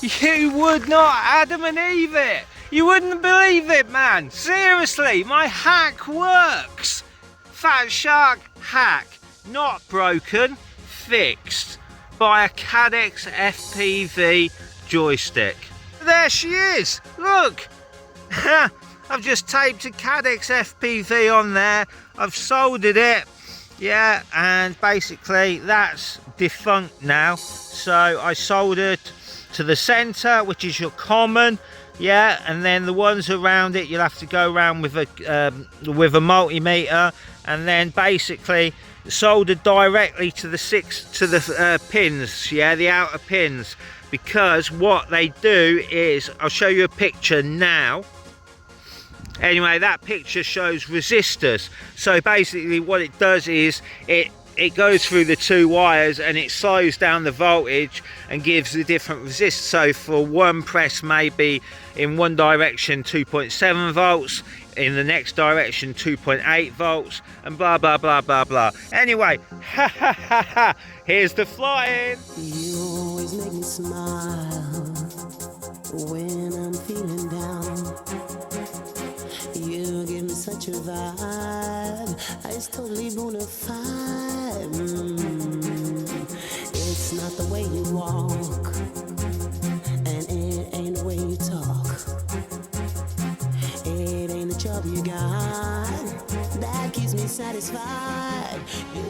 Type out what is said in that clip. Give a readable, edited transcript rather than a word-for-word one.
You would not Adam and Eve it. You wouldn't believe it, man. Seriously, my hack works. Fatshark hack, not broken, fixed by a CADDXFPV joystick. There she is, look. I've just taped a CADDXFPV on there. I've soldered it, yeah, and basically that's defunct now. So I soldered to the center, which is your common, yeah, and then the ones around it you'll have to go around with a multimeter, and then basically soldered directly to the pins, yeah, the outer pins, because what they do is, I'll show you a picture now. Anyway, that picture shows resistors. So basically what it does is it goes through the two wires and it slows down the voltage and gives the different resistors. So for one press, maybe in one direction 2.7 volts, in the next direction 2.8 volts, and blah blah blah blah blah. Anyway, here's the flying. You always make me smile when I'm feeling down. You give me such a vibe, it's totally bona fide. It's not the way you walk, and it ain't the way you talk. It ain't the job you got that keeps me satisfied. You